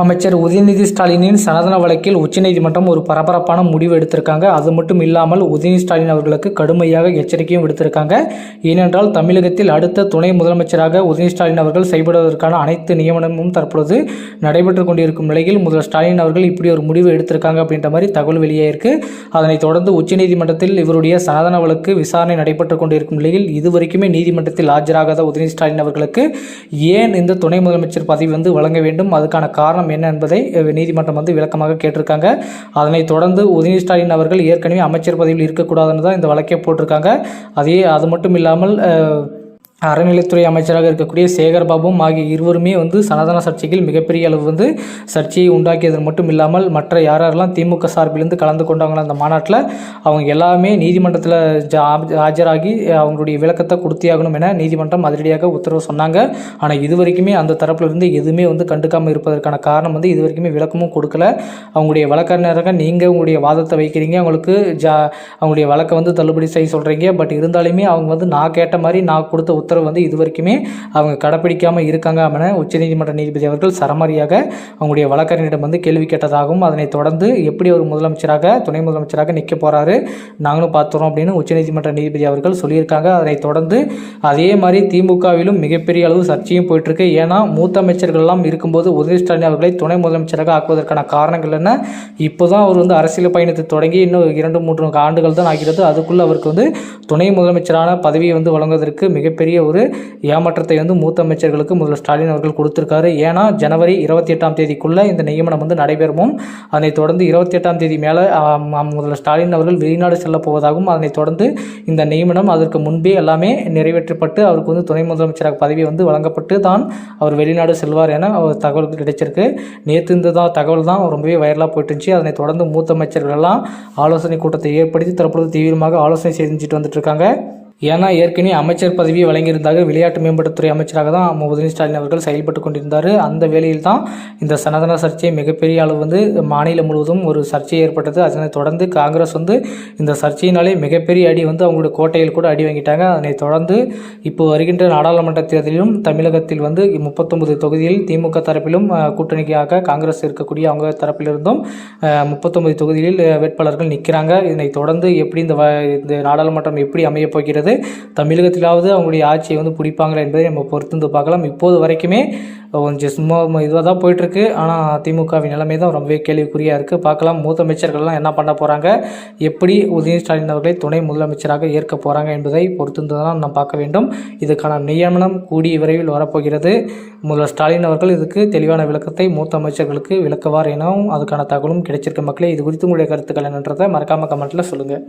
அமைச்சர் உதயநிதி ஸ்டாலினின் சனாதன வழக்கில் உச்சநீதிமன்றம் ஒரு பரபரப்பான முடிவு எடுத்திருக்காங்க. அது மட்டும் இல்லாமல் உதயநிதி ஸ்டாலின் அவர்களுக்கு கடுமையாக எச்சரிக்கையும் விடுத்திருக்காங்க. ஏனென்றால் தமிழகத்தில் அடுத்த துணை முதலமைச்சராக உதயநிதி ஸ்டாலின் அவர்கள் செயல்படுவதற்கான அனைத்து நியமனமும் தற்பொழுது நடைபெற்று கொண்டிருக்கும் நிலையில் முதல்வர் ஸ்டாலின் அவர்கள் இப்படி ஒரு முடிவு எடுத்திருக்காங்க அப்படின்ற மாதிரி தகவல் வெளியாயிருக்கு. அதனைத் தொடர்ந்து உச்சநீதிமன்றத்தில் இவருடைய சனாதன வழக்கு விசாரணை நடைபெற்றுக் கொண்டிருக்கும் நிலையில் இதுவரைக்குமே நீதிமன்றத்தில் ஆஜராகாத உதயநிதி ஸ்டாலின் அவர்களுக்கு ஏன் இந்த துணை முதலமைச்சர் பதவி வழங்க வேண்டும், அதுக்கான காரணம் என்ன என்பதை நீதிமன்றம் விளக்கமாக கேட்டிருக்காங்க. அதனைத் தொடர்ந்து உதயநிதி ஸ்டாலின் அவர்கள் ஏற்கனவே அமைச்சர் பதவியில் இருக்கக்கூடாதுன்னு தான் இந்த வழக்கை போட்டிருக்காங்க. அது மட்டும் இல்லாமல் அறநிலைத்துறை அமைச்சராக இருக்கக்கூடிய சேகர்பாபுவும் ஆகிய இருவருமே சனாதன சர்ச்சைகள் மிகப்பெரிய அளவு சர்ச்சையை உண்டாக்கியது மட்டும் இல்லாமல் மற்ற யாரெல்லாம் திமுக சார்பிலிருந்து கலந்து கொண்டாங்களோ அந்த மாநாட்டில் அவங்க எல்லாமே நீதிமன்றத்தில் ஆஜராகி அவங்களுடைய விளக்கத்தை கொடுத்தியாகணும் என நீதிமன்றம் அதிரடியாக உத்தரவு சொன்னாங்க. ஆனால் இதுவரைக்குமே அந்த தரப்பிலிருந்து எதுவுமே கண்டுக்காமல் இருப்பதற்கான காரணம் இது வரைக்குமே விளக்கமும் கொடுக்கல. அவங்களுடைய வழக்கறிஞராக நீங்கள் உங்களுடைய வாதத்தை வைக்கிறீங்க, அவங்களுக்கு அவங்களுடைய வழக்கை தள்ளுபடி செய்ய சொல்கிறீங்க. பட் இருந்தாலுமே அவங்க நான் கேட்ட மாதிரி நான் கொடுத்த உத்தரவு இதுவரைக்குமே அவங்க கடைப்பிடிக்காமல் இருக்காங்க என உச்சநீதிமன்ற நீதிபதி அவர்கள் சரமாரியாக அவங்களுடைய வழக்கறிஞரிடம் கேள்வி கேட்டதாகவும் அதனைத் தொடர்ந்து எப்படி ஒரு முதலமைச்சராக துணை முதலமைச்சராக நிற்க போறாரு நாங்களும் பார்த்துறோம் அப்படின்னு உச்சநீதிமன்ற நீதிபதி அவர்கள் சொல்லியிருக்காங்க. அதனைத் தொடர்ந்து அதே மாதிரி திமுகவிலும் மிகப்பெரிய அளவு சர்ச்சையும் போயிட்டு இருக்கு. ஏன்னா மூத்த அமைச்சர்கள் எல்லாம் இருக்கும்போது உதயநிதி ஸ்டாலின் அவர்களை துணை முதலமைச்சராக ஆக்குவதற்கான காரணங்கள் என்ன? இப்போதான் அவர் அரசியல் பயணத்தை தொடங்கி இன்னும் 2-3 ஆண்டுகள் தான் ஆகிறது. அதுக்குள்ள அவருக்கு துணை முதலமைச்சரான பதவியை வழங்குவதற்கு மிகப்பெரிய ஒரு ஏமாற்றத்தை மூத்த அமைச்சர்களுக்கு முதல்வர் ஸ்டாலின் அவர்கள் கொடுத்திருக்காரு. ஏன்னா ஜனவரி 28ஆம் தேதிக்குள்ள இந்த நியமனம் நடைபெறும். அதனைத் தொடர்ந்து 28ஆம் தேதி மேலே முதல்வர் ஸ்டாலின் அவர்கள் வெளிநாடு செல்ல போவதாகவும் அதனைத் தொடர்ந்து இந்த நியமனம் அதற்கு முன்பே எல்லாமே நிறைவேற்றப்பட்டு அவருக்கு துணை முதலமைச்சராக பதவி வழங்கப்பட்டு தான் அவர் வெளிநாடு செல்வார் என தகவல் கிடைச்சிருக்கு. நேற்று இந்த தகவல் தான் ரொம்பவே வைரலாக போயிட்டு இருந்துச்சு. அதனைத் தொடர்ந்து மூத்த அமைச்சர்கள் எல்லாம் ஆலோசனை கூட்டத்தை ஏற்படுத்தி தற்பொழுது தீவிரமாக ஆலோசனை செஞ்சுட்டு வந்துட்டு இருக்காங்க. ஏன்னா ஏற்கனவே அமைச்சர் பதவியை வழங்கியிருந்தாங்க. விளையாட்டு மேம்பாட்டுத்துறை அமைச்சராக தான் உதயநிதி ஸ்டாலின் அவர்கள் செயல்பட்டு கொண்டிருந்தார். அந்த வேளையில் தான் இந்த சனாதன சர்ச்சை மிகப்பெரிய அளவு மாநிலம் முழுவதும் ஒரு சர்ச்சை ஏற்பட்டது. அதனைத் தொடர்ந்து காங்கிரஸ் இந்த சர்ச்சையினாலே மிகப்பெரிய அடி அவங்களுடைய கோட்டையில் கூட அடி வாங்கிட்டாங்க. அதனைத் தொடர்ந்து இப்போ வருகின்ற நாடாளுமன்ற தேர்தலிலும் தமிழகத்தில் 39 தொகுதியில் திமுக தரப்பிலும் கூட்டணிக்காக காங்கிரஸ் இருக்கக்கூடிய அவங்க தரப்பிலிருந்தும் 39 தொகுதியில் வேட்பாளர்கள் நிற்கிறாங்க. இதனைத் தொடர்ந்து எப்படி இந்த நாடாளுமன்றம் எப்படி அமையப் போகிறது, தமிழகத்திலாவது அவங்களுடைய ஆட்சியை பிடிப்பாங்களா என்பதை நம்ம பொறுத்து பார்க்கலாம். இப்போது வரைக்குமே கொஞ்சம் சும்மா இதுவாக தான் போயிட்டுருக்கு. ஆனால் திமுகவின் நிலைமை தான் ரொம்பவே கேள்விக்குறியாக இருக்குது. பார்க்கலாம் மூத்த அமைச்சர்கள்லாம் என்ன பண்ண போகிறாங்க, எப்படி உதயநிதி ஸ்டாலின் அவர்களை துணை முதலமைச்சராக ஏற்க போகிறாங்க என்பதை பொறுத்து தான் நாம் பார்க்க வேண்டும். இதுக்கான நியமனம் கூடிய விரைவில் வரப்போகிறது. முதல்வர் ஸ்டாலின் அவர்கள் இதுக்கு தெளிவான விளக்கத்தை மூத்த அமைச்சர்களுக்கு விளக்குவார் எனவும் அதுக்கான தகவலும் கிடைச்சிருக்க. மக்களே, இது குறித்து உங்களுடைய கருத்துக்கள் என்னன்றதை மறக்காமல் கமெண்ட்டில் சொல்லுங்கள்.